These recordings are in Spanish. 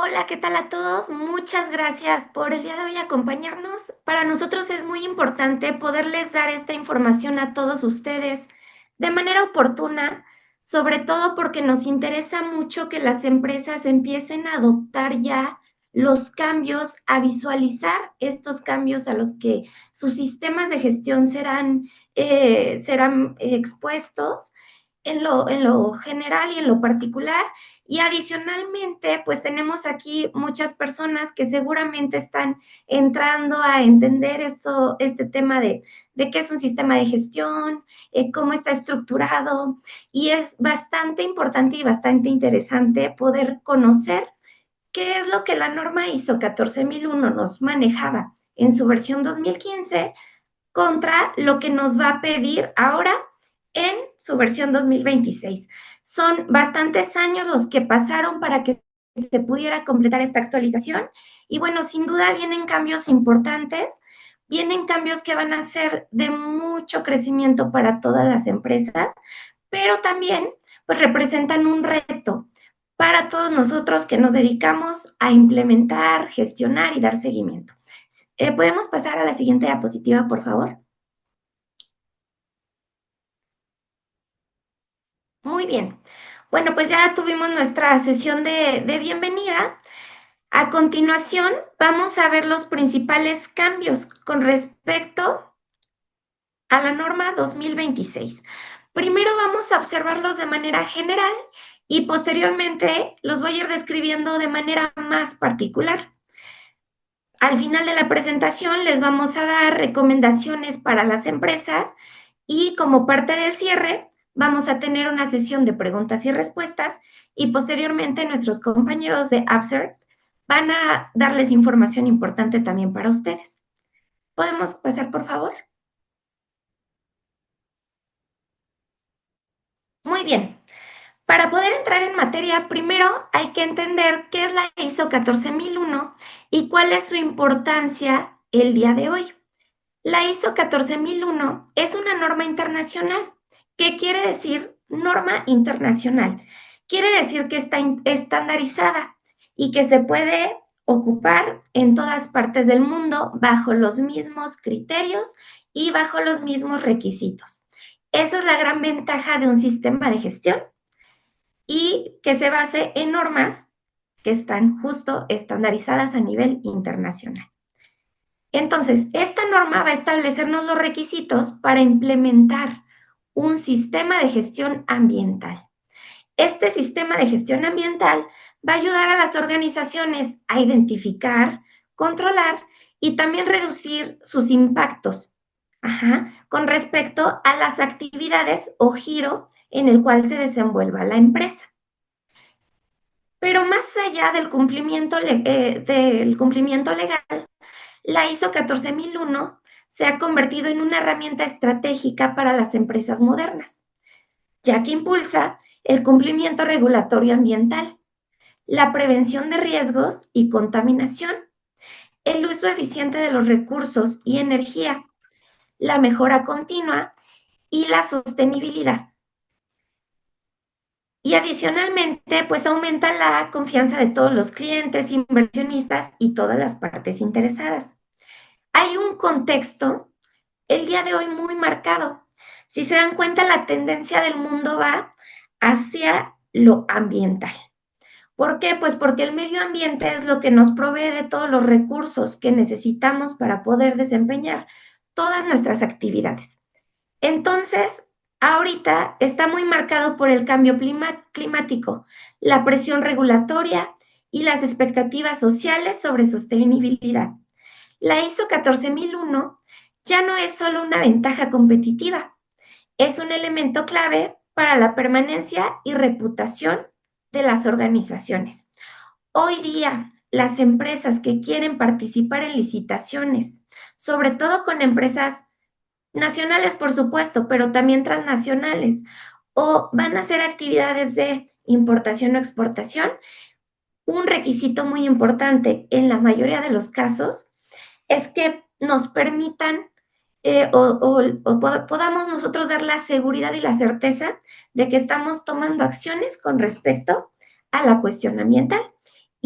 Hola, ¿qué tal a todos? Muchas gracias por el día de hoy acompañarnos. Para nosotros es muy importante poderles dar esta información a todos ustedes de manera oportuna, sobre todo porque nos interesa mucho que las empresas empiecen a adoptar ya los cambios, a visualizar estos cambios a los que sus sistemas de gestión serán expuestos en lo general y en lo particular. Y adicionalmente, pues tenemos aquí muchas personas que seguramente están entrando a entender este tema de qué es un sistema de gestión, cómo está estructurado, y es bastante importante y bastante interesante poder conocer qué es lo que la norma ISO 14001 nos manejaba en su versión 2015 contra lo que nos va a pedir ahora en su versión 2026. Son bastantes años los que pasaron para que se pudiera completar esta actualización y bueno, sin duda vienen cambios importantes, vienen cambios que van a ser de mucho crecimiento para todas las empresas, pero también pues representan un reto para todos nosotros que nos dedicamos a implementar, gestionar y dar seguimiento. ¿Podemos pasar a la siguiente diapositiva, por favor? Muy bien. Bueno, pues ya tuvimos nuestra sesión de bienvenida. A continuación, vamos a ver los principales cambios con respecto a la norma 2026. Primero vamos a observarlos de manera general y posteriormente los voy a ir describiendo de manera más particular. Al final de la presentación les vamos a dar recomendaciones para las empresas y como parte del cierre vamos a tener una sesión de preguntas y respuestas y posteriormente nuestros compañeros de Absert van a darles información importante también para ustedes. ¿Podemos pasar, por favor? Muy bien. Para poder entrar en materia, primero hay que entender qué es la ISO 14001 y cuál es su importancia el día de hoy. La ISO 14001 es una norma internacional. ¿Qué quiere decir norma internacional? Quiere decir que está estandarizada y que se puede ocupar en todas partes del mundo bajo los mismos criterios y bajo los mismos requisitos. Esa es la gran ventaja de un sistema de gestión y que se base en normas que están justo estandarizadas a nivel internacional. Entonces, esta norma va a establecernos los requisitos para implementar un sistema de gestión ambiental. Este sistema de gestión ambiental va a ayudar a las organizaciones a identificar, controlar y también reducir sus impactos con respecto a las actividades o giro en el cual se desenvuelva la empresa. Pero más allá del cumplimiento legal, la ISO 14001 se ha convertido en una herramienta estratégica para las empresas modernas, ya que impulsa el cumplimiento regulatorio ambiental, la prevención de riesgos y contaminación, el uso eficiente de los recursos y energía, la mejora continua y la sostenibilidad. Y adicionalmente, pues aumenta la confianza de todos los clientes, inversionistas y todas las partes interesadas. Hay un contexto el día de hoy muy marcado. Si se dan cuenta, la tendencia del mundo va hacia lo ambiental. ¿Por qué? Pues porque el medio ambiente es lo que nos provee de todos los recursos que necesitamos para poder desempeñar todas nuestras actividades. Entonces, ahorita está muy marcado por el cambio climático, la presión regulatoria y las expectativas sociales sobre sostenibilidad. La ISO 14001 ya no es solo una ventaja competitiva, es un elemento clave para la permanencia y reputación de las organizaciones. Hoy día, las empresas que quieren participar en licitaciones, sobre todo con empresas nacionales, por supuesto, pero también transnacionales, o van a hacer actividades de importación o exportación, un requisito muy importante en la mayoría de los casos es que nos permitan podamos nosotros dar la seguridad y la certeza de que estamos tomando acciones con respecto a la cuestión ambiental.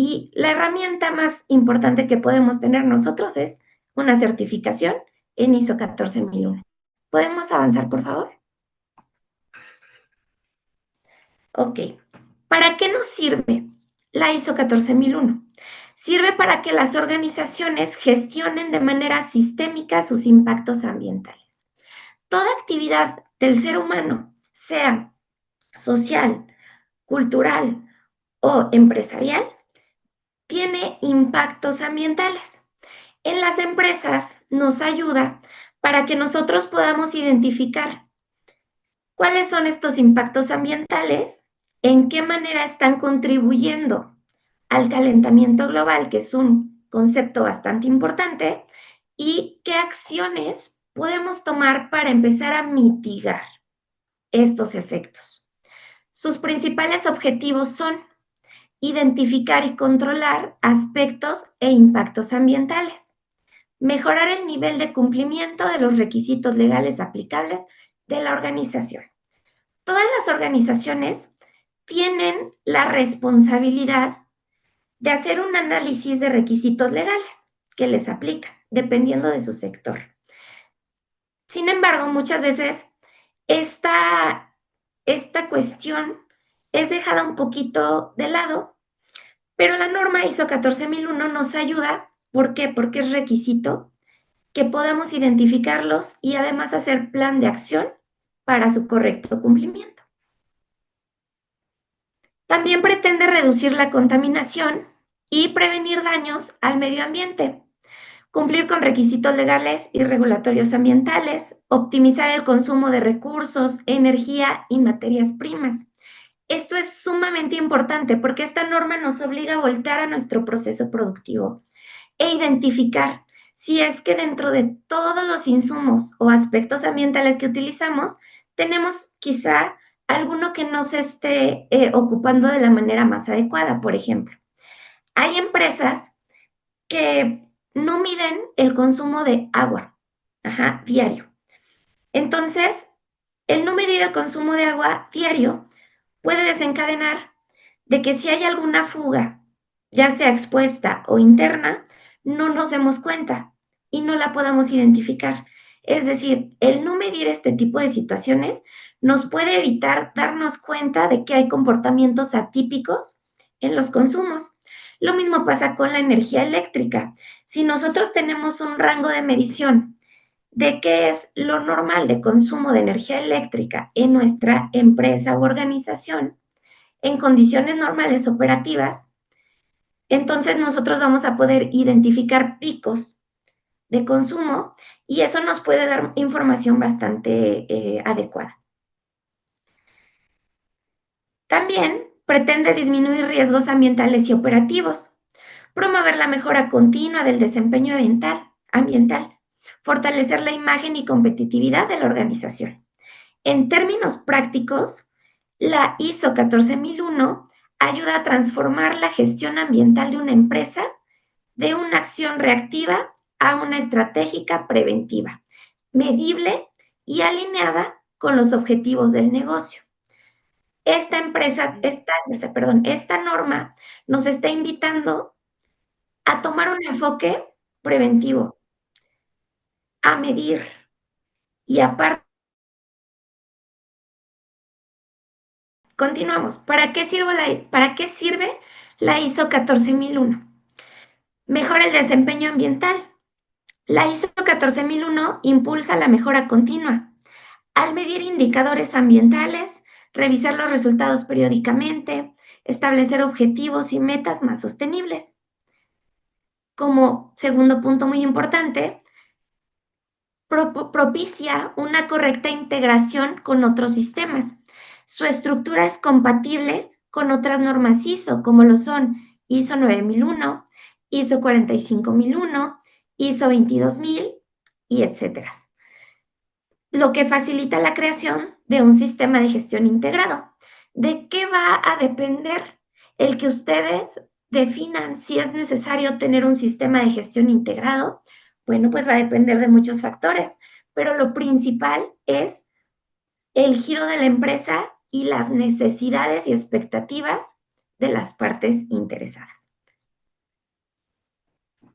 Y la herramienta más importante que podemos tener nosotros es una certificación en ISO 14001. ¿Podemos avanzar, por favor? Ok. ¿Para qué nos sirve la ISO 14001? Sirve para que las organizaciones gestionen de manera sistémica sus impactos ambientales. Toda actividad del ser humano, sea social, cultural o empresarial, tiene impactos ambientales. En las empresas nos ayuda para que nosotros podamos identificar cuáles son estos impactos ambientales, en qué manera están contribuyendo al calentamiento global, que es un concepto bastante importante, y qué acciones podemos tomar para empezar a mitigar estos efectos. Sus principales objetivos son identificar y controlar aspectos e impactos ambientales, mejorar el nivel de cumplimiento de los requisitos legales aplicables de la organización. Todas las organizaciones tienen la responsabilidad de hacer un análisis de requisitos legales que les aplican, dependiendo de su sector. Sin embargo, muchas veces esta cuestión es dejada un poquito de lado, pero la norma ISO 14001 nos ayuda. ¿Por qué? Porque es requisito que podamos identificarlos y además hacer plan de acción para su correcto cumplimiento. También pretende reducir la contaminación y prevenir daños al medio ambiente, cumplir con requisitos legales y regulatorios ambientales, optimizar el consumo de recursos, energía y materias primas. Esto es sumamente importante porque esta norma nos obliga a voltear a nuestro proceso productivo e identificar si es que dentro de todos los insumos o aspectos ambientales que utilizamos, tenemos quizá alguno que no se esté ocupando de la manera más adecuada. Por ejemplo, hay empresas que no miden el consumo de agua diario. Entonces, el no medir el consumo de agua diario puede desencadenar de que si hay alguna fuga, ya sea expuesta o interna, no nos demos cuenta y no la podamos identificar. Es decir, el no medir este tipo de situaciones nos puede evitar darnos cuenta de que hay comportamientos atípicos en los consumos. Lo mismo pasa con la energía eléctrica. Si nosotros tenemos un rango de medición de qué es lo normal de consumo de energía eléctrica en nuestra empresa u organización, en condiciones normales operativas, entonces nosotros vamos a poder identificar picos de consumo y eso nos puede dar información bastante adecuada. También pretende disminuir riesgos ambientales y operativos, promover la mejora continua del desempeño ambiental, fortalecer la imagen y competitividad de la organización. En términos prácticos, la ISO 14001 ayuda a transformar la gestión ambiental de una empresa de una acción reactiva a una estratégica preventiva, medible y alineada con los objetivos del negocio. Esta norma nos está invitando a tomar un enfoque preventivo, a medir y aparte. Continuamos. ¿Para qué sirve la ISO 14001? Mejora el desempeño ambiental. La ISO 14001 impulsa la mejora continua. Al medir indicadores ambientales, revisar los resultados periódicamente, establecer objetivos y metas más sostenibles. Como segundo punto muy importante, propicia una correcta integración con otros sistemas. Su estructura es compatible con otras normas ISO, como lo son ISO 9001, ISO 45001, ISO 22000 y etcétera. Lo que facilita la creación de un sistema de gestión integrado. ¿De qué va a depender el que ustedes definan si es necesario tener un sistema de gestión integrado? Bueno, pues va a depender de muchos factores, pero lo principal es el giro de la empresa y las necesidades y expectativas de las partes interesadas.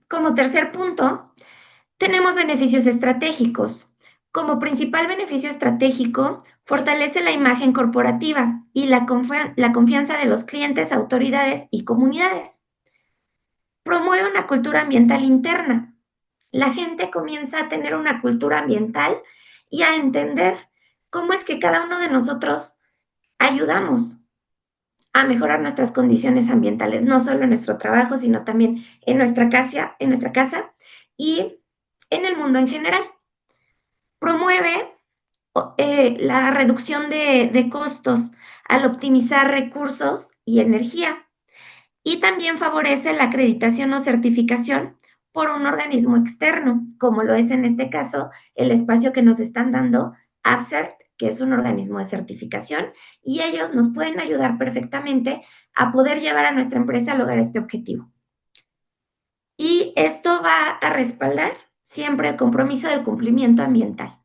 Como tercer punto, tenemos beneficios estratégicos. Como principal beneficio estratégico, fortalece la imagen corporativa y la confianza de los clientes, autoridades y comunidades. Promueve una cultura ambiental interna. La gente comienza a tener una cultura ambiental y a entender cómo es que cada uno de nosotros ayudamos a mejorar nuestras condiciones ambientales, no solo en nuestro trabajo, sino también en nuestra casa y en el mundo en general. Promueve la reducción de costos al optimizar recursos y energía, y también favorece la acreditación o certificación por un organismo externo, como lo es en este caso el espacio que nos están dando ABCERT, que es un organismo de certificación, y ellos nos pueden ayudar perfectamente a poder llevar a nuestra empresa a lograr este objetivo. Y esto va a respaldar siempre el compromiso del cumplimiento ambiental.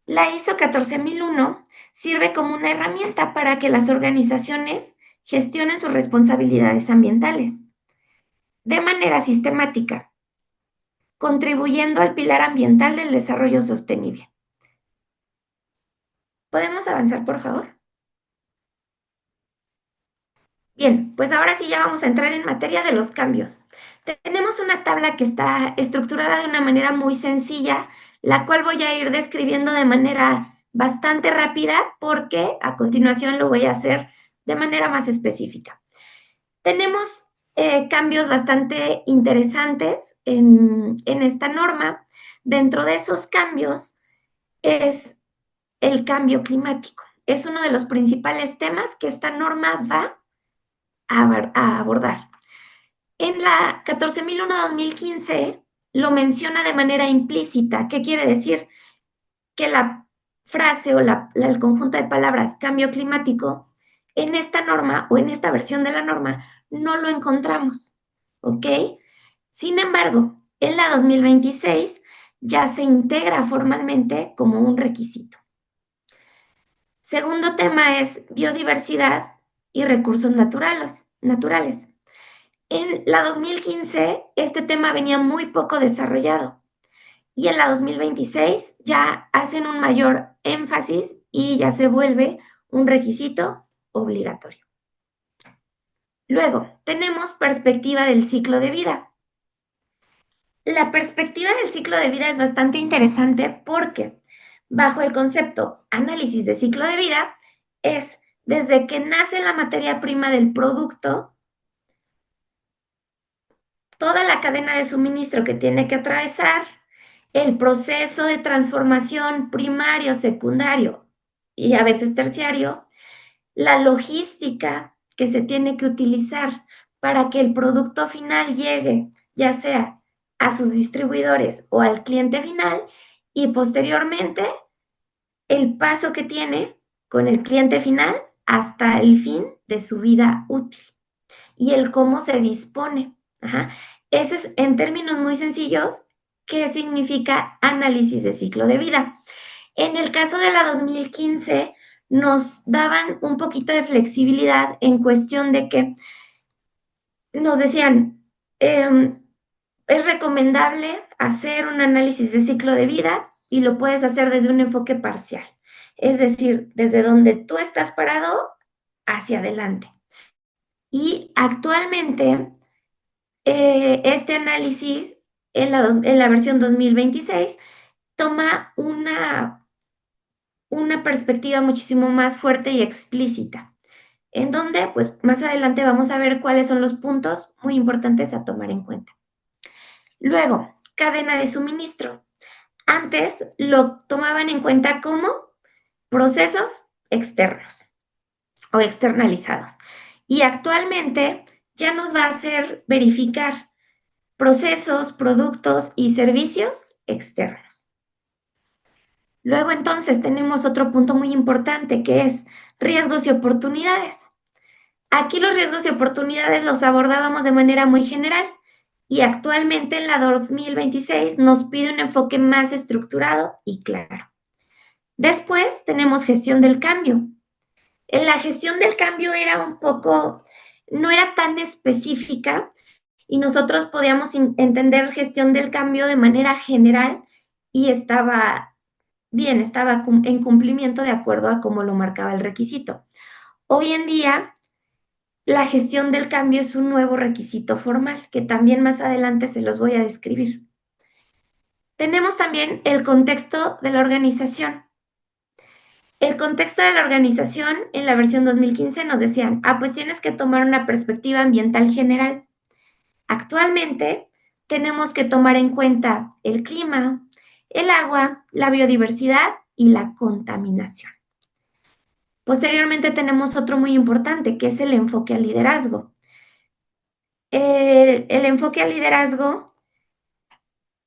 La ISO 14001 sirve como una herramienta para que las organizaciones gestionen sus responsabilidades ambientales de manera sistemática, contribuyendo al pilar ambiental del desarrollo sostenible. ¿Podemos avanzar, por favor? Bien, pues ahora sí ya vamos a entrar en materia de los cambios. Tenemos una tabla que está estructurada de una manera muy sencilla, la cual voy a ir describiendo de manera bastante rápida porque a continuación lo voy a hacer de manera más específica. Tenemos cambios bastante interesantes en esta norma. Dentro de esos cambios es el cambio climático. Es uno de los principales temas que esta norma va a abordar. En la 14001-2015 lo menciona de manera implícita. ¿Qué quiere decir? Que la frase o el conjunto de palabras cambio climático en esta norma o en esta versión de la norma no lo encontramos, ¿ok? Sin embargo, en la 2026 ya se integra formalmente como un requisito. Segundo tema es biodiversidad y recursos naturales. En la 2015 este tema venía muy poco desarrollado y en la 2026 ya hacen un mayor énfasis y ya se vuelve un requisito obligatorio. Luego, tenemos perspectiva del ciclo de vida. La perspectiva del ciclo de vida es bastante interesante porque bajo el concepto análisis de ciclo de vida es desde que nace la materia prima del producto, toda la cadena de suministro que tiene que atravesar, el proceso de transformación primario, secundario y a veces terciario, la logística que se tiene que utilizar para que el producto final llegue, ya sea a sus distribuidores o al cliente final, y posteriormente el paso que tiene con el cliente final hasta el fin de su vida útil y el cómo se dispone. Ajá. Ese es, en términos muy sencillos, qué significa análisis de ciclo de vida. En el caso de la 2015, nos daban un poquito de flexibilidad en cuestión de que nos decían, es recomendable hacer un análisis de ciclo de vida y lo puedes hacer desde un enfoque parcial, es decir, desde donde tú estás parado hacia adelante. Y actualmente, este análisis en la versión 2026 toma una perspectiva muchísimo más fuerte y explícita, en donde, pues, más adelante vamos a ver cuáles son los puntos muy importantes a tomar en cuenta. Luego, cadena de suministro. Antes lo tomaban en cuenta como procesos externos o externalizados. Y actualmente ya nos va a hacer verificar procesos, productos y servicios externos. Luego entonces tenemos otro punto muy importante que es riesgos y oportunidades. Aquí los riesgos y oportunidades los abordábamos de manera muy general y actualmente en la 2026 nos pide un enfoque más estructurado y claro. Después tenemos gestión del cambio. En la gestión del cambio era no era tan específica y nosotros podíamos entender gestión del cambio de manera general y estaba bien, estaba en cumplimiento de acuerdo a cómo lo marcaba el requisito. Hoy en día, la gestión del cambio es un nuevo requisito formal, que también más adelante se los voy a describir. Tenemos también el contexto de la organización. El contexto de la organización en la versión 2015 nos decían, pues tienes que tomar una perspectiva ambiental general. Actualmente tenemos que tomar en cuenta el clima, el agua, la biodiversidad y la contaminación. Posteriormente tenemos otro muy importante, que es el enfoque al liderazgo. El enfoque al liderazgo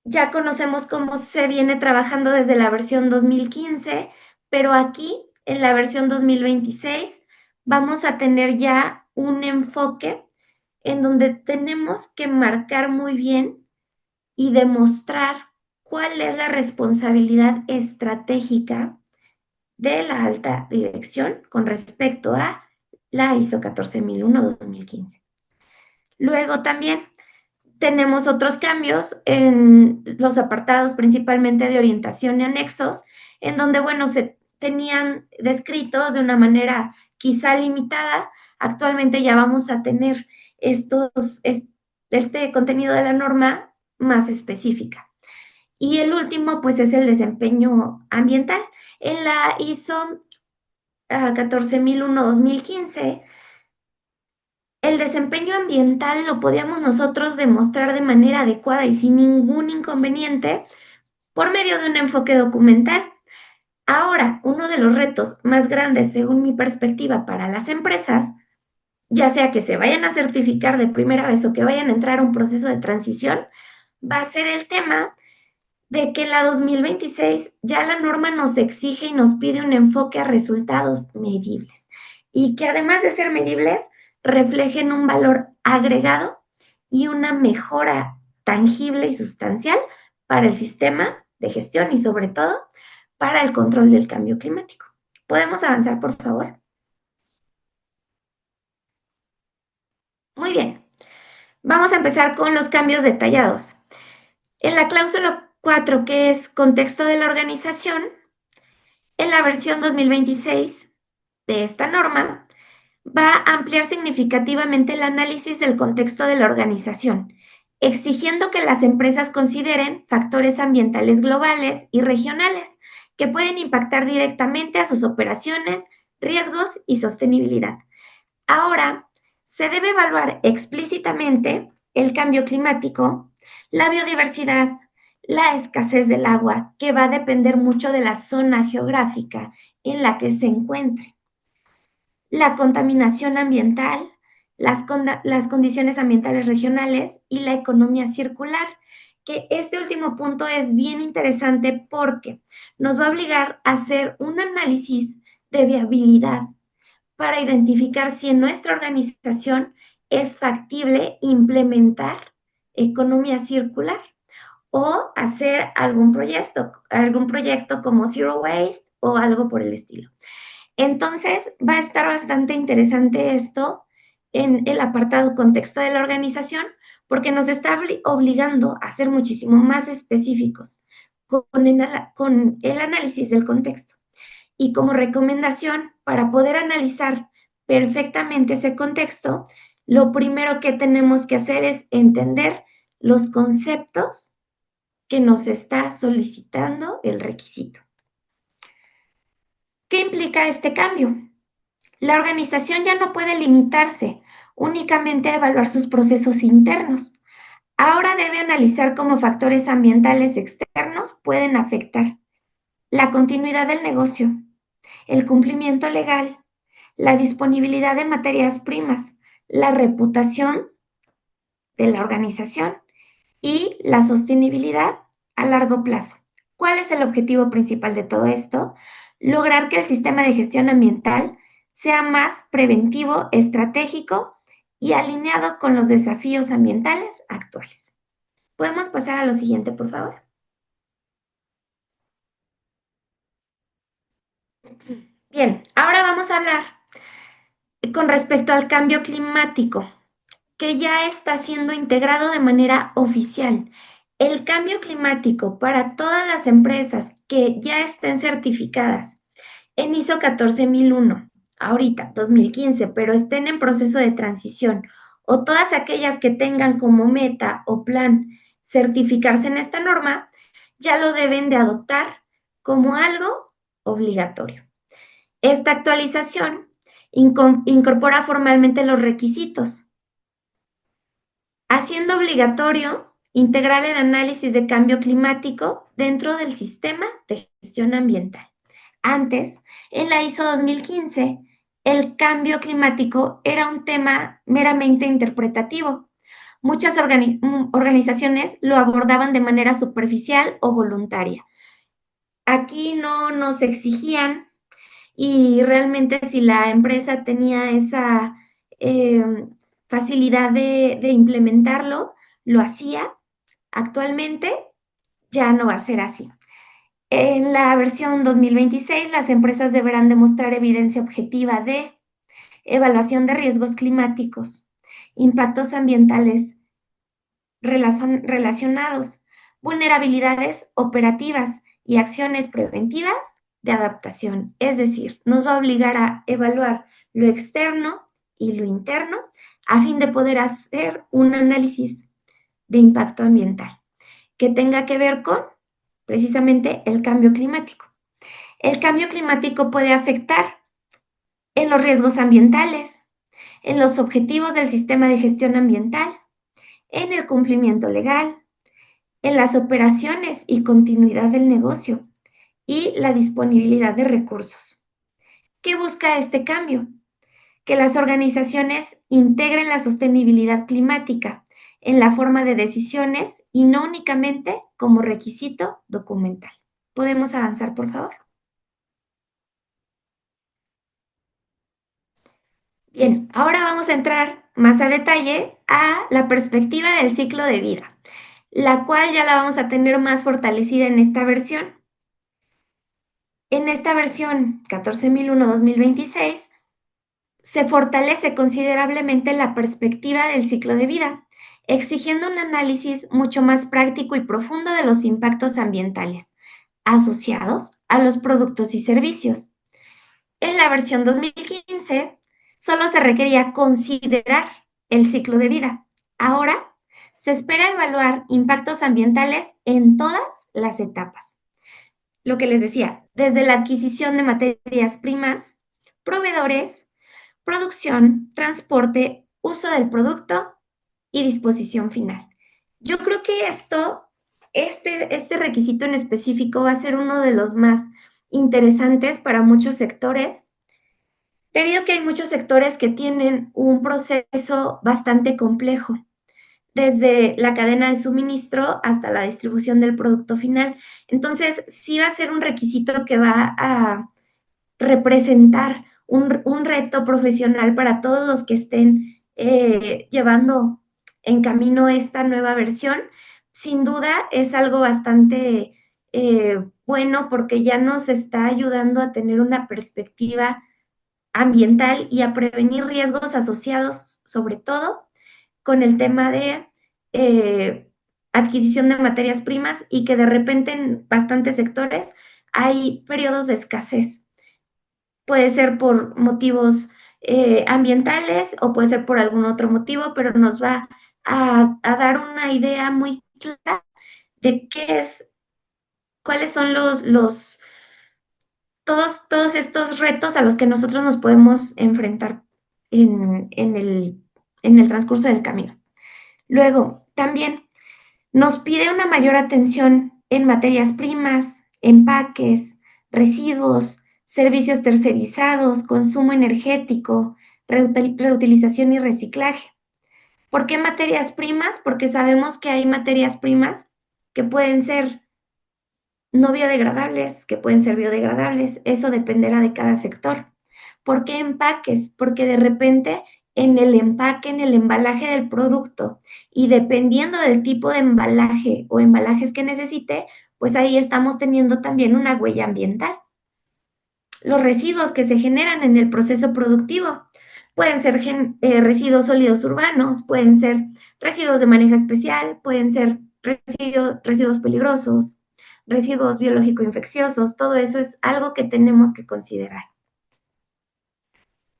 ya conocemos cómo se viene trabajando desde la versión 2015, pero aquí, en la versión 2026, vamos a tener ya un enfoque en donde tenemos que marcar muy bien y demostrar cuál es la responsabilidad estratégica de la alta dirección con respecto a la ISO 14001-2015. Luego también tenemos otros cambios en los apartados principalmente de orientación y anexos, en donde, bueno, se tenían descritos de una manera quizá limitada. Actualmente ya vamos a tener este contenido de la norma más específica. Y el último, pues, es el desempeño ambiental. En la ISO 14001-2015, el desempeño ambiental lo podíamos nosotros demostrar de manera adecuada y sin ningún inconveniente por medio de un enfoque documental. Ahora, uno de los retos más grandes, según mi perspectiva, para las empresas, ya sea que se vayan a certificar de primera vez o que vayan a entrar a un proceso de transición, va a ser el tema de que en la 2026 ya la norma nos exige y nos pide un enfoque a resultados medibles y que además de ser medibles, reflejen un valor agregado y una mejora tangible y sustancial para el sistema de gestión y sobre todo para el control del cambio climático. ¿Podemos avanzar, por favor? Muy bien. Vamos a empezar con los cambios detallados. En la cláusula 4, que es contexto de la organización, en la versión 2026 de esta norma, va a ampliar significativamente el análisis del contexto de la organización, exigiendo que las empresas consideren factores ambientales globales y regionales que pueden impactar directamente a sus operaciones, riesgos y sostenibilidad. Ahora, se debe evaluar explícitamente el cambio climático, la biodiversidad, la escasez del agua, que va a depender mucho de la zona geográfica en la que se encuentre, la contaminación ambiental, las condiciones ambientales regionales y la economía circular, que este último punto es bien interesante porque nos va a obligar a hacer un análisis de viabilidad para identificar si en nuestra organización es factible implementar economía circular o hacer algún proyecto como Zero Waste o algo por el estilo. Entonces, va a estar bastante interesante esto en el apartado contexto de la organización, porque nos está obligando a ser muchísimo más específicos con el análisis del contexto. Y como recomendación, para poder analizar perfectamente ese contexto, lo primero que tenemos que hacer es entender los conceptos que nos está solicitando el requisito. ¿Qué implica este cambio? La organización ya no puede limitarse únicamente a evaluar sus procesos internos. Ahora debe analizar cómo factores ambientales externos pueden afectar la continuidad del negocio, el cumplimiento legal, la disponibilidad de materias primas, la reputación de la organización y la sostenibilidad a largo plazo. ¿Cuál es el objetivo principal de todo esto? Lograr que el sistema de gestión ambiental sea más preventivo, estratégico y alineado con los desafíos ambientales actuales. ¿Podemos pasar a lo siguiente, por favor? Bien, ahora vamos a hablar con respecto al cambio climático. que ya está siendo integrado de manera oficial. El cambio climático para todas las empresas que ya estén certificadas en ISO 14001, ahorita, 2015, pero estén en proceso de transición, o todas aquellas que tengan como meta o plan certificarse en esta norma, ya lo deben de adoptar como algo obligatorio. Esta actualización incorpora formalmente los requisitos, haciendo obligatorio integrar el análisis de cambio climático dentro del sistema de gestión ambiental. Antes, en la ISO 2015, el cambio climático era un tema meramente interpretativo. Muchas organizaciones lo abordaban de manera superficial o voluntaria. Aquí no nos exigían y realmente si la empresa tenía esa facilidad de implementarlo, lo hacía. Actualmente ya no va a ser así. En la versión 2026, las empresas deberán demostrar evidencia objetiva de evaluación de riesgos climáticos, impactos ambientales relacionados, vulnerabilidades operativas y acciones preventivas de adaptación. Es decir, nos va a obligar a evaluar lo externo y lo interno a fin de poder hacer un análisis de impacto ambiental que tenga que ver con precisamente el cambio climático. El cambio climático puede afectar en los riesgos ambientales, en los objetivos del sistema de gestión ambiental, en el cumplimiento legal, en las operaciones y continuidad del negocio y la disponibilidad de recursos. ¿Qué busca este cambio? Que las organizaciones integren la sostenibilidad climática en la forma de decisiones y no únicamente como requisito documental. ¿Podemos avanzar, por favor? Bien, ahora vamos a entrar más a detalle a la perspectiva del ciclo de vida, la cual ya la vamos a tener más fortalecida en esta versión. En esta versión 14001-2026 se fortalece considerablemente la perspectiva del ciclo de vida, exigiendo un análisis mucho más práctico y profundo de los impactos ambientales asociados a los productos y servicios. En la versión 2015 solo se requería considerar el ciclo de vida. Ahora se espera evaluar impactos ambientales en todas las etapas. Lo que les decía, desde la adquisición de materias primas, proveedores, producción, transporte, uso del producto y disposición final. Yo creo que este requisito en específico va a ser uno de los más interesantes para muchos sectores, debido a que hay muchos sectores que tienen un proceso bastante complejo, desde la cadena de suministro hasta la distribución del producto final. Entonces, sí va a ser un requisito que va a representar un reto profesional para todos los que estén llevando en camino esta nueva versión. Sin duda es algo bastante bueno porque ya nos está ayudando a tener una perspectiva ambiental y a prevenir riesgos asociados, sobre todo, con el tema de adquisición de materias primas y que de repente en bastantes sectores hay periodos de escasez. Puede ser por motivos ambientales o puede ser por algún otro motivo, pero nos va a dar una idea muy clara de cuáles son todos estos retos a los que nosotros nos podemos enfrentar en el transcurso del camino. Luego, también nos pide una mayor atención en materias primas, empaques, residuos, servicios tercerizados, consumo energético, reutilización y reciclaje. ¿Por qué materias primas? Porque sabemos que hay materias primas que pueden ser no biodegradables, que pueden ser biodegradables, eso dependerá de cada sector. ¿Por qué empaques? Porque de repente en el empaque, en el embalaje del producto y dependiendo del tipo de embalaje o embalajes que necesite, pues ahí estamos teniendo también una huella ambiental. Los residuos que se generan en el proceso productivo. Pueden ser residuos sólidos urbanos, pueden ser residuos de manejo especial, pueden ser residuos peligrosos, residuos biológico-infecciosos, todo eso es algo que tenemos que considerar.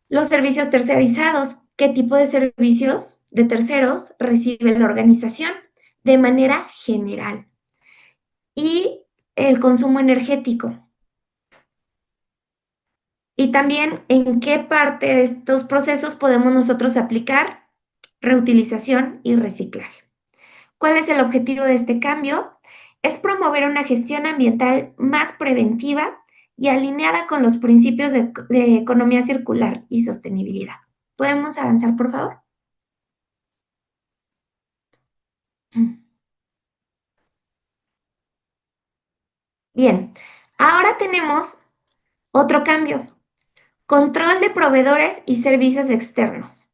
Los servicios tercerizados, ¿qué tipo de servicios de terceros recibe la organización? De manera general. Y el consumo energético. Y también en qué parte de estos procesos podemos nosotros aplicar reutilización y reciclaje. ¿Cuál es el objetivo de este cambio? Es promover una gestión ambiental más preventiva y alineada con los principios de economía circular y sostenibilidad. ¿Podemos avanzar, por favor? Bien, ahora tenemos otro cambio. Control de proveedores y servicios externos.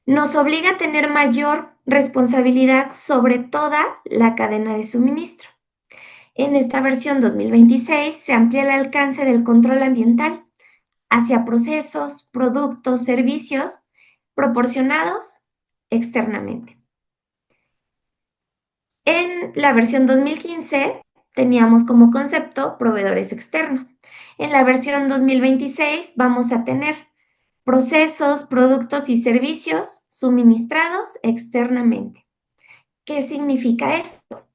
Nos obliga a tener mayor responsabilidad sobre toda la cadena de suministro. En esta versión 2026 se amplía el alcance del control ambiental hacia procesos, productos, servicios proporcionados externamente. En la versión 2015 teníamos como concepto proveedores externos. En la versión 2026 vamos a tener procesos, productos y servicios suministrados externamente. ¿Qué significa esto?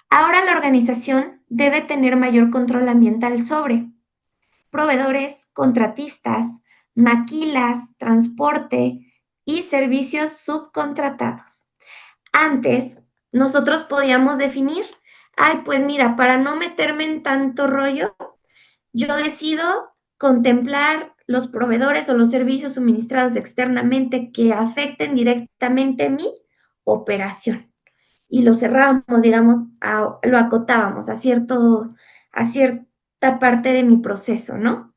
Ahora la organización debe tener mayor control ambiental sobre proveedores, contratistas, maquilas, transporte y servicios subcontratados. Antes, nosotros podíamos definir, ay, pues mira, para no meterme en tanto rollo, yo decido contemplar los proveedores o los servicios suministrados externamente que afecten directamente mi operación. Y lo cerrábamos, digamos, lo acotábamos a cierta parte de mi proceso, ¿no?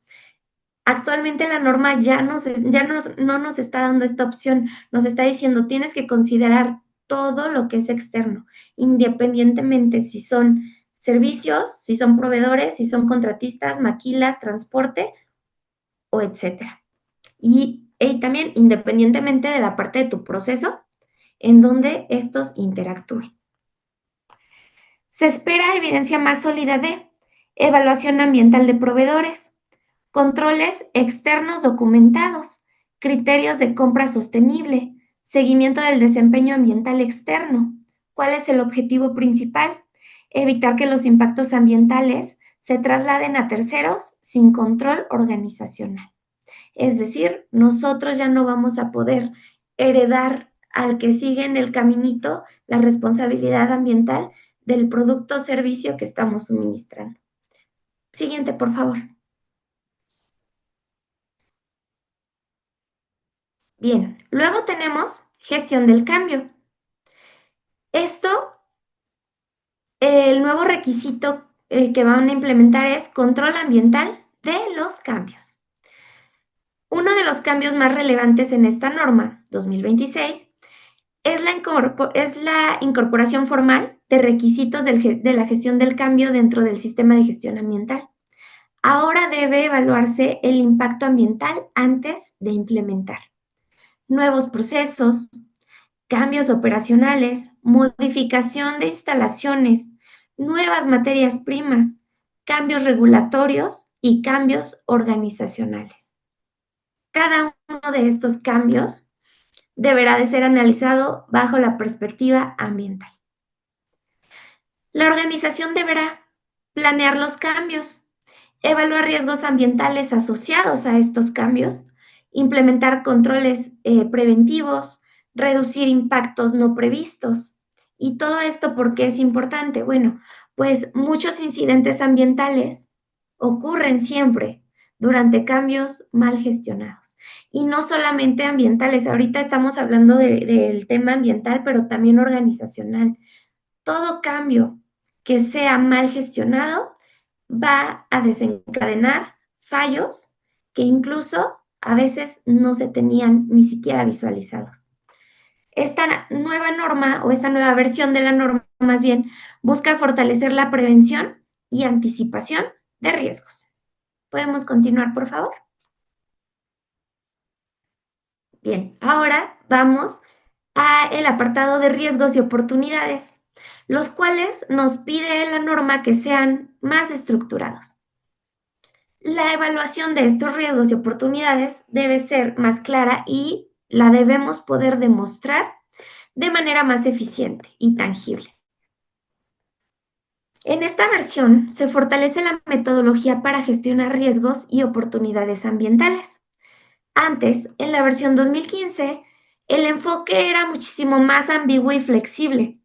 Actualmente la norma no nos está dando esta opción, nos está diciendo tienes que considerar todo lo que es externo, independientemente si son servicios, si son proveedores, si son contratistas, maquilas, transporte o etcétera. Y también independientemente de la parte de tu proceso en donde estos interactúen. Se espera evidencia más sólida de evaluación ambiental de proveedores, controles externos documentados, criterios de compra sostenible, seguimiento del desempeño ambiental externo. ¿Cuál es el objetivo principal? Evitar que los impactos ambientales se trasladen a terceros sin control organizacional. Es decir, nosotros ya no vamos a poder heredar al que sigue en el caminito la responsabilidad ambiental del producto o servicio que estamos suministrando. Siguiente, por favor. Bien, luego tenemos gestión del cambio. Esto, el nuevo requisito que van a implementar es control ambiental de los cambios. Uno de los cambios más relevantes en esta norma 2026 es la incorporación formal de requisitos de la gestión del cambio dentro del sistema de gestión ambiental. Ahora debe evaluarse el impacto ambiental antes de implementar nuevos procesos, cambios operacionales, modificación de instalaciones, nuevas materias primas, cambios regulatorios y cambios organizacionales. Cada uno de estos cambios deberá de ser analizado bajo la perspectiva ambiental. La organización deberá planear los cambios, evaluar riesgos ambientales asociados a estos cambios, implementar controles preventivos, reducir impactos no previstos. ¿Y todo esto por qué es importante? Bueno, pues muchos incidentes ambientales ocurren siempre durante cambios mal gestionados. Y no solamente ambientales, ahorita estamos hablando del tema ambiental, pero también organizacional. Todo cambio que sea mal gestionado va a desencadenar fallos que incluso a veces no se tenían ni siquiera visualizados. Esta nueva norma o esta nueva versión de la norma más bien busca fortalecer la prevención y anticipación de riesgos. ¿Podemos continuar, por favor? Bien, ahora vamos a el apartado de riesgos y oportunidades, los cuales nos pide la norma que sean más estructurados. La evaluación de estos riesgos y oportunidades debe ser más clara y la debemos poder demostrar de manera más eficiente y tangible. En esta versión se fortalece la metodología para gestionar riesgos y oportunidades ambientales. Antes, en la versión 2015, el enfoque era muchísimo más ambiguo y flexible.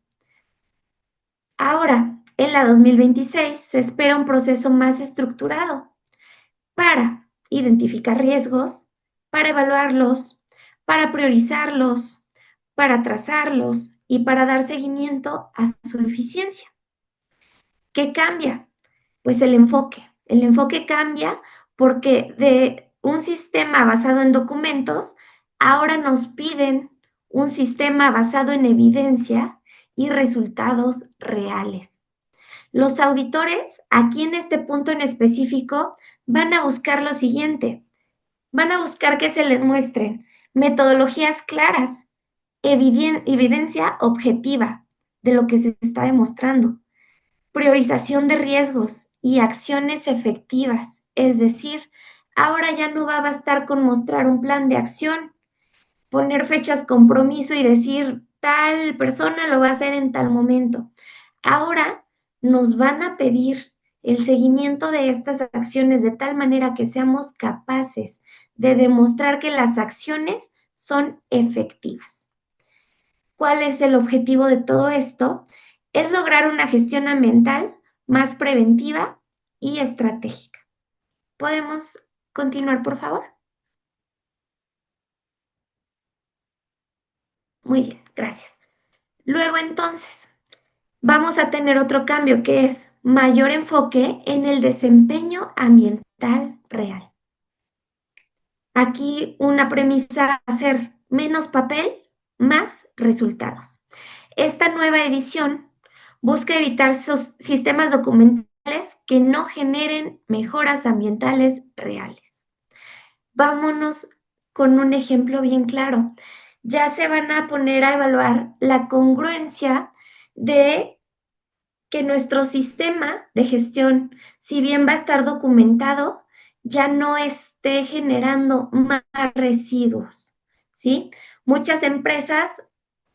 Ahora, en la 2026, se espera un proceso más estructurado para identificar riesgos, para evaluarlos, para priorizarlos, para trazarlos y para dar seguimiento a su eficiencia. ¿Qué cambia? Pues el enfoque. El enfoque cambia porque de un sistema basado en documentos, ahora nos piden un sistema basado en evidencia y resultados reales. Los auditores, aquí en este punto en específico, van a buscar lo siguiente. Van a buscar que se les muestren metodologías claras, evidencia objetiva de lo que se está demostrando, priorización de riesgos y acciones efectivas. Es decir, ahora ya no va a bastar con mostrar un plan de acción, poner fechas compromiso y decir tal persona lo va a hacer en tal momento. Ahora nos van a pedir el seguimiento de estas acciones de tal manera que seamos capaces de demostrar que las acciones son efectivas. ¿Cuál es el objetivo de todo esto? Es lograr una gestión ambiental más preventiva y estratégica. ¿Podemos continuar, por favor? Muy bien, gracias. Luego entonces, vamos a tener otro cambio que es mayor enfoque en el desempeño ambiental real. Aquí una premisa va a ser menos papel, más resultados. Esta nueva edición busca evitar sistemas documentales que no generen mejoras ambientales reales. Vámonos con un ejemplo bien claro. Ya se van a poner a evaluar la congruencia de que nuestro sistema de gestión, si bien va a estar documentado, ya no esté generando más residuos, ¿sí? Muchas empresas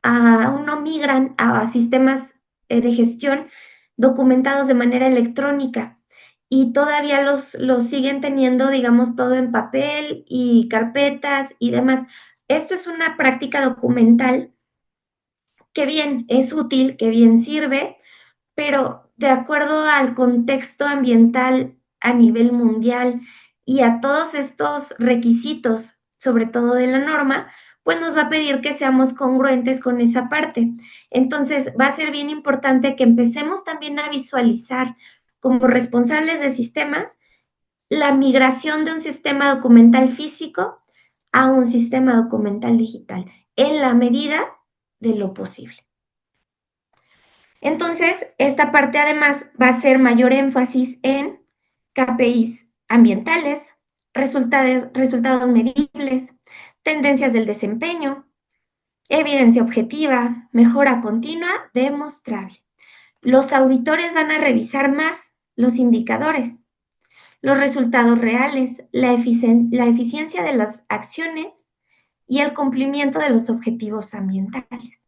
aún no migran a sistemas de gestión documentados de manera electrónica y todavía los siguen teniendo, digamos, todo en papel y carpetas y demás. Esto es una práctica documental que bien es útil, que bien sirve, pero de acuerdo al contexto ambiental a nivel mundial y a todos estos requisitos, sobre todo de la norma, pues nos va a pedir que seamos congruentes con esa parte. Entonces, va a ser bien importante que empecemos también a visualizar como responsables de sistemas la migración de un sistema documental físico a un sistema documental digital, en la medida de lo posible. Entonces, esta parte además va a ser mayor énfasis en KPIs ambientales, resultados medibles, tendencias del desempeño, evidencia objetiva, mejora continua, demostrable. Los auditores van a revisar más los indicadores, los resultados reales, la eficiencia de las acciones y el cumplimiento de los objetivos ambientales.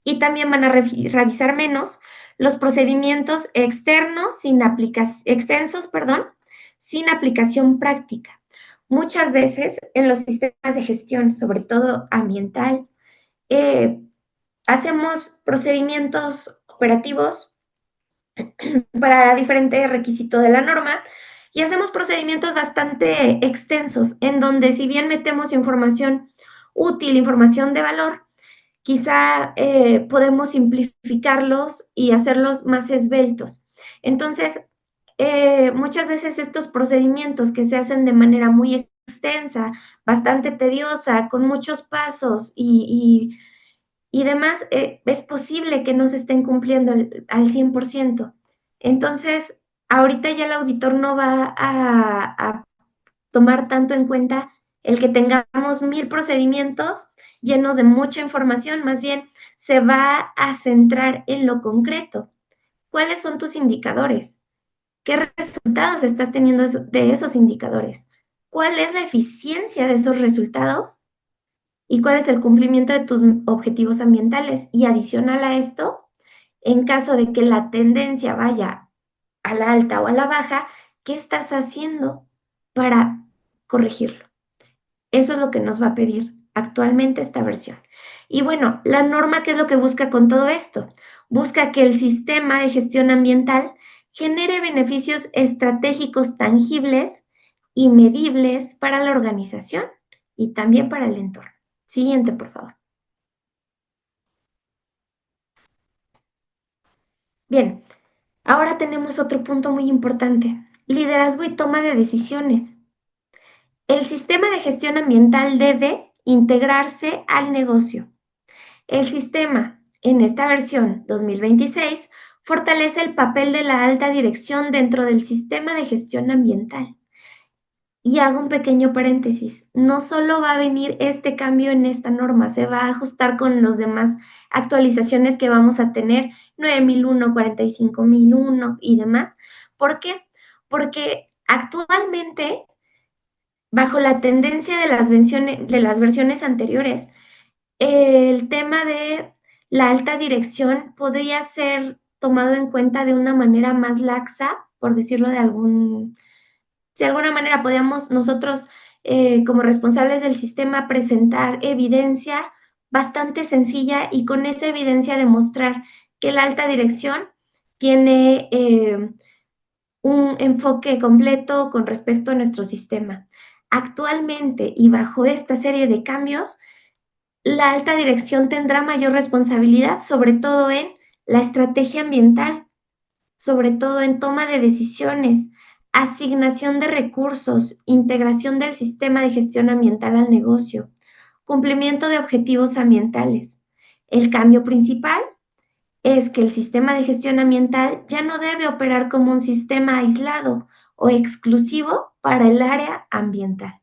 Y también van a revisar menos los procedimientos externos extensos, sin aplicación práctica. Muchas veces en los sistemas de gestión, sobre todo ambiental, hacemos procedimientos operativos para diferentes requisitos de la norma y hacemos procedimientos bastante extensos en donde si bien metemos información útil, información de valor, quizá podemos simplificarlos y hacerlos más esbeltos. Entonces, muchas veces estos procedimientos que se hacen de manera muy extensa, bastante tediosa, con muchos pasos y demás, es posible que no se estén cumpliendo al 100%. Entonces, ahorita ya el auditor no va a tomar tanto en cuenta El que tengamos 1000 procedimientos llenos de mucha información, más bien se va a centrar en lo concreto. ¿Cuáles son tus indicadores? ¿Qué resultados estás teniendo de esos indicadores? ¿Cuál es la eficiencia de esos resultados? ¿Y cuál es el cumplimiento de tus objetivos ambientales? Y adicional a esto, en caso de que la tendencia vaya a la alta o a la baja, ¿qué estás haciendo para corregirlo? Eso es lo que nos va a pedir actualmente esta versión. Y bueno, la norma, ¿qué es lo que busca con todo esto? Busca que el sistema de gestión ambiental genere beneficios estratégicos tangibles y medibles para la organización y también para el entorno. Siguiente, por favor. Bien, ahora tenemos otro punto muy importante, liderazgo y toma de decisiones. El sistema de gestión ambiental debe integrarse al negocio. El sistema, en esta versión 2026, fortalece el papel de la alta dirección dentro del sistema de gestión ambiental. Y hago un pequeño paréntesis, no solo va a venir este cambio en esta norma, se va a ajustar con los demás actualizaciones que vamos a tener, 9001, 45001 y demás. ¿Por qué? Porque actualmente, bajo la tendencia de las versiones anteriores, el tema de la alta dirección podría ser tomado en cuenta de una manera más laxa, por decirlo de alguna manera podíamos nosotros, como responsables del sistema, presentar evidencia bastante sencilla y con esa evidencia demostrar que la alta dirección tiene un enfoque completo con respecto a nuestro sistema. Actualmente y bajo esta serie de cambios, la alta dirección tendrá mayor responsabilidad, sobre todo en la estrategia ambiental, sobre todo en toma de decisiones, asignación de recursos, integración del sistema de gestión ambiental al negocio, cumplimiento de objetivos ambientales. El cambio principal es que el sistema de gestión ambiental ya no debe operar como un sistema aislado o exclusivo para el área ambiental.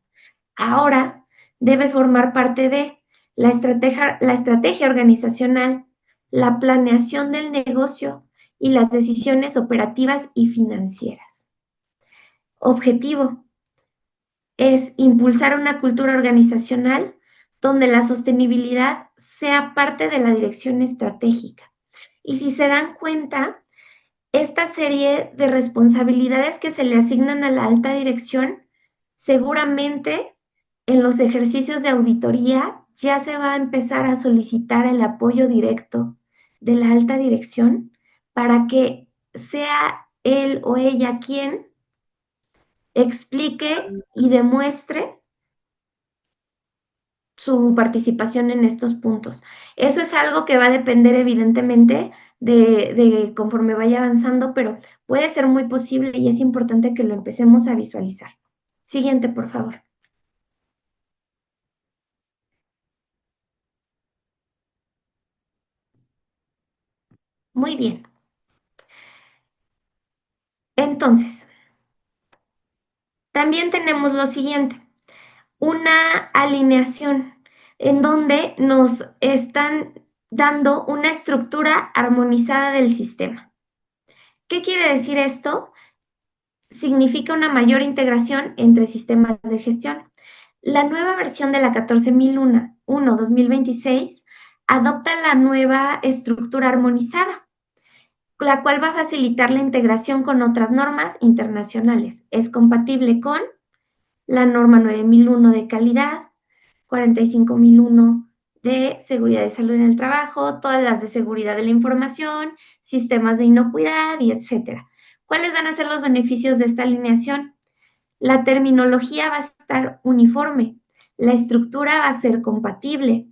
Ahora debe formar parte de la estrategia organizacional, la planeación del negocio y las decisiones operativas y financieras. Objetivo es impulsar una cultura organizacional donde la sostenibilidad sea parte de la dirección estratégica. Y si se dan cuenta, esta serie de responsabilidades que se le asignan a la alta dirección, seguramente en los ejercicios de auditoría ya se va a empezar a solicitar el apoyo directo de la alta dirección para que sea él o ella quien explique y demuestre su participación en estos puntos. Eso es algo que va a depender evidentemente de conforme vaya avanzando, pero puede ser muy posible y es importante que lo empecemos a visualizar. Siguiente, por favor. Muy bien. Entonces, también tenemos lo siguiente, una alineación en donde nos están dando una estructura armonizada del sistema. ¿Qué quiere decir esto? Significa una mayor integración entre sistemas de gestión. La nueva versión de la 14001-2026 adopta la nueva estructura armonizada, la cual va a facilitar la integración con otras normas internacionales. Es compatible con la norma 9001 de calidad, 45001 de seguridad y salud en el trabajo, todas las de seguridad de la información, sistemas de inocuidad y etcétera. ¿Cuáles van a ser los beneficios de esta alineación? La terminología va a estar uniforme, la estructura va a ser compatible,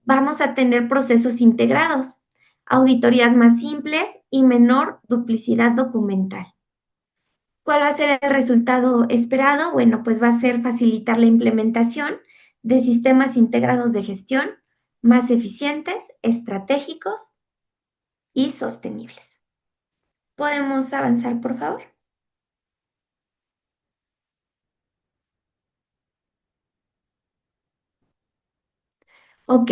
vamos a tener procesos integrados, auditorías más simples y menor duplicidad documental. ¿Cuál va a ser el resultado esperado? Bueno, pues va a ser facilitar la implementación de sistemas integrados de gestión más eficientes, estratégicos y sostenibles. ¿Podemos avanzar, por favor? Ok,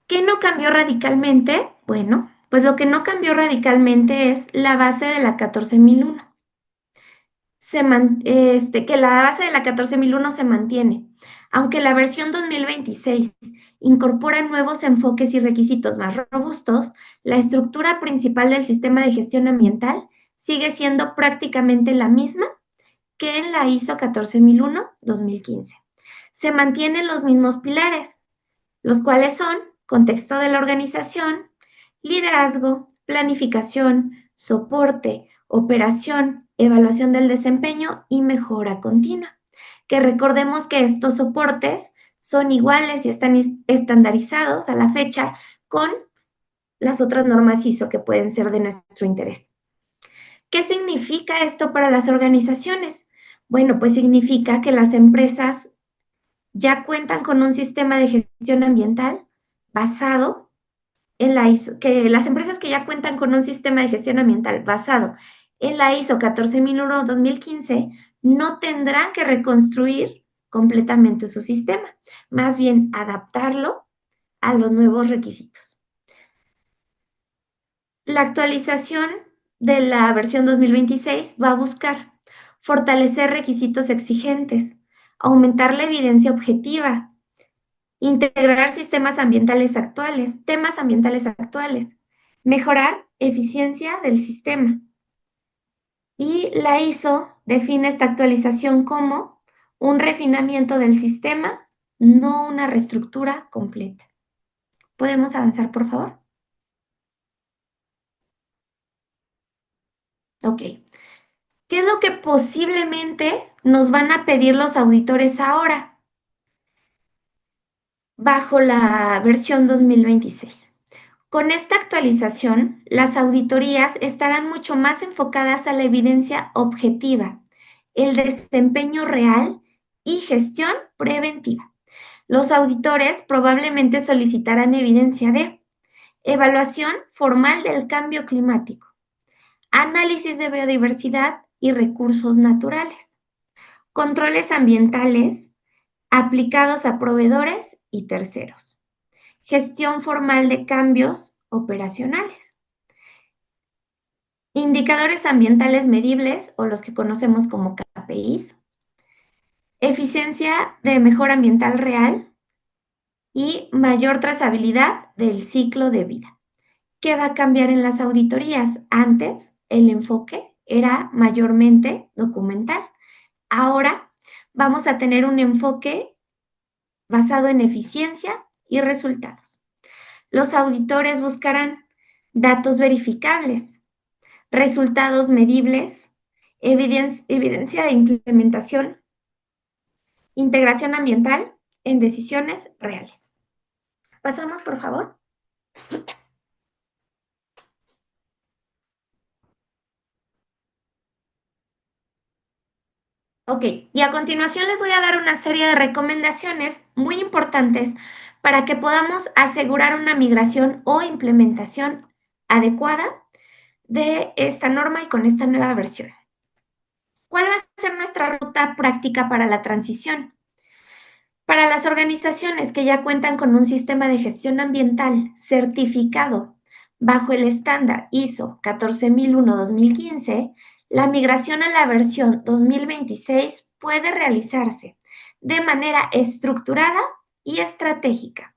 ¿qué no cambió radicalmente? Bueno, pues lo que no cambió radicalmente es la base de la 14001. Que la base de la 14001 se mantiene, aunque la versión 2026 incorpora nuevos enfoques y requisitos más robustos, la estructura principal del sistema de gestión ambiental sigue siendo prácticamente la misma que en la ISO 14001-2015. Se mantienen los mismos pilares, los cuales son contexto de la organización, liderazgo, planificación, soporte, operación, evaluación del desempeño y mejora continua. Que recordemos que estos soportes son iguales y están estandarizados a la fecha con las otras normas ISO que pueden ser de nuestro interés. ¿Qué significa esto para las organizaciones? Bueno, pues significa que las empresas ya cuentan con un sistema de gestión ambiental basado en la ISO, que las empresas que ya cuentan con un sistema de gestión ambiental basado en la ISO 14001-2015 no tendrán que reconstruir completamente su sistema, más bien adaptarlo a los nuevos requisitos. La actualización de la versión 2026 va a buscar fortalecer requisitos exigentes, aumentar la evidencia objetiva, integrar temas ambientales actuales, mejorar eficiencia del sistema. Y la ISO define esta actualización como un refinamiento del sistema, no una reestructura completa. ¿Podemos avanzar, por favor? Ok. ¿Qué es lo que posiblemente nos van a pedir los auditores ahora, bajo la versión 2026? Con esta actualización, las auditorías estarán mucho más enfocadas a la evidencia objetiva, el desempeño real y gestión preventiva. Los auditores probablemente solicitarán evidencia de evaluación formal del cambio climático, análisis de biodiversidad y recursos naturales, controles ambientales aplicados a proveedores y terceros, gestión formal de cambios operacionales, indicadores ambientales medibles o los que conocemos como KPIs, eficiencia de mejora ambiental real y mayor trazabilidad del ciclo de vida. ¿Qué va a cambiar en las auditorías? Antes, el enfoque era mayormente documental. Ahora vamos a tener un enfoque basado en eficiencia y resultados. Los auditores buscarán datos verificables, resultados medibles, evidencia de implementación, integración ambiental en decisiones reales. Pasamos, por favor. Ok, y a continuación les voy a dar una serie de recomendaciones muy importantes para que podamos asegurar una migración o implementación adecuada de esta norma y con esta nueva versión. ¿Cuál va a ser nuestra ruta práctica para la transición? Para las organizaciones que ya cuentan con un sistema de gestión ambiental certificado bajo el estándar ISO 14001-2015, la migración a la versión 2026 puede realizarse de manera estructurada y estratégica.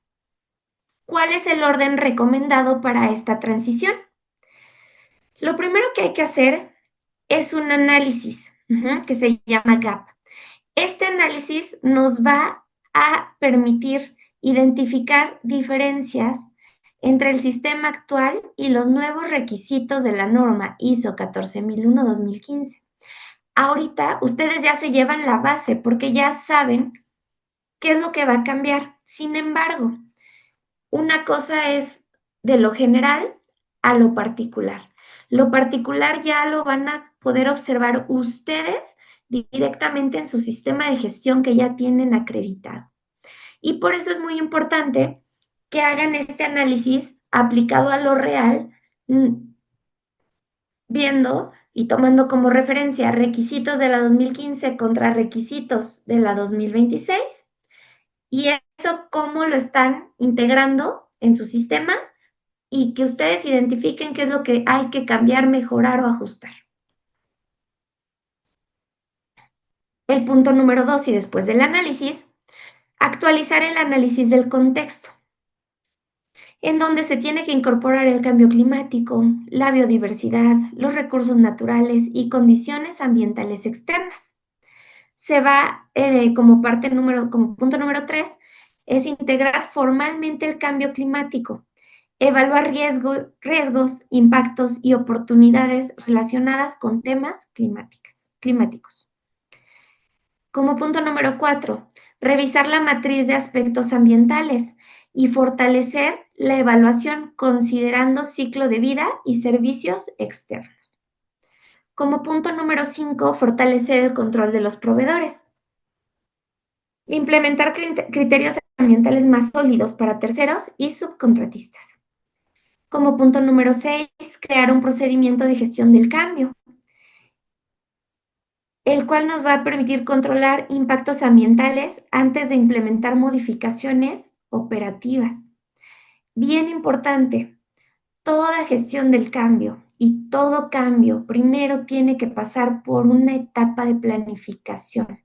¿Cuál es el orden recomendado para esta transición? Lo primero que hay que hacer es un análisis que se llama GAP. Este análisis nos va a permitir identificar diferencias entre el sistema actual y los nuevos requisitos de la norma ISO 14001-2015. Ahorita ustedes ya se llevan la base porque ya saben qué es lo que va a cambiar. Sin embargo, una cosa es de lo general a lo particular. Lo particular ya lo van a poder observar ustedes directamente en su sistema de gestión que ya tienen acreditado. Y por eso es muy importante que hagan este análisis aplicado a lo real, viendo y tomando como referencia requisitos de la 2015 contra requisitos de la 2026 y eso cómo lo están integrando en su sistema y que ustedes identifiquen qué es lo que hay que cambiar, mejorar o ajustar. El punto número 2, y después del análisis, actualizar el análisis del contexto, en donde se tiene que incorporar el cambio climático, la biodiversidad, los recursos naturales y condiciones ambientales externas. Se va como punto número 3, es integrar formalmente el cambio climático, evaluar riesgos, impactos y oportunidades relacionadas con temas climáticos. Como punto número 4, revisar la matriz de aspectos ambientales y fortalecer la evaluación considerando ciclo de vida y servicios externos. Como punto número 5, fortalecer el control de los proveedores. Implementar criterios ambientales más sólidos para terceros y subcontratistas. Como punto número 6, crear un procedimiento de gestión del cambio, el cual nos va a permitir controlar impactos ambientales antes de implementar modificaciones operativas. Bien importante, toda gestión del cambio y todo cambio primero tiene que pasar por una etapa de planificación.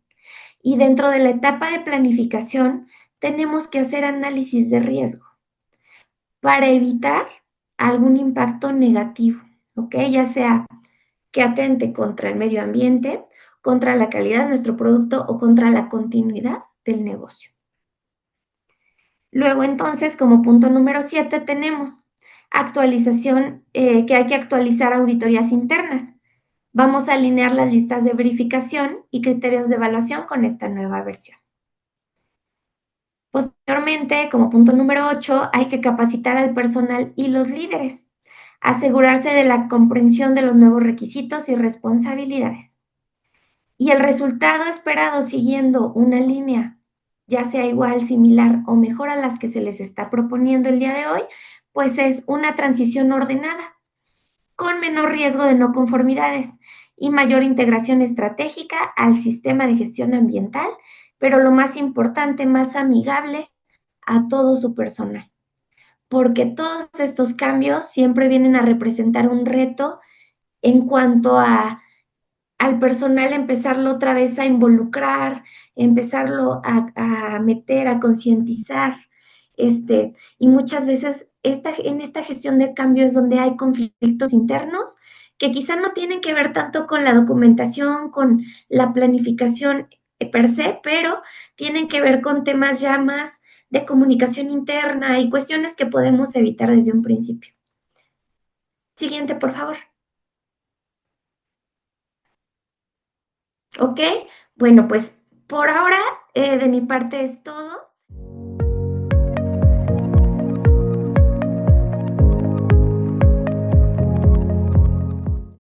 Y dentro de la etapa de planificación tenemos que hacer análisis de riesgo para evitar algún impacto negativo, ¿ok? Ya sea que atente contra el medio ambiente, contra la calidad de nuestro producto o contra la continuidad del negocio. Luego, entonces, como punto número 7, tenemos actualización, que hay que actualizar auditorías internas. Vamos a alinear las listas de verificación y criterios de evaluación con esta nueva versión. Posteriormente, como punto número 8, hay que capacitar al personal y los líderes, asegurarse de la comprensión de los nuevos requisitos y responsabilidades. Y el resultado esperado siguiendo una línea, ya sea igual, similar o mejor a las que se les está proponiendo el día de hoy, pues es una transición ordenada, con menor riesgo de no conformidades y mayor integración estratégica al sistema de gestión ambiental, pero lo más importante, más amigable a todo su personal, porque todos estos cambios siempre vienen a representar un reto en cuanto al personal, empezarlo otra vez a involucrar, empezarlo a meter, a concientizar, y muchas veces en esta gestión de cambio es donde hay conflictos internos que quizá no tienen que ver tanto con la documentación, con la planificación per se, pero tienen que ver con temas ya más de comunicación interna y cuestiones que podemos evitar desde un principio. Siguiente, por favor. ¿Ok? Bueno, pues por ahora de mi parte es todo.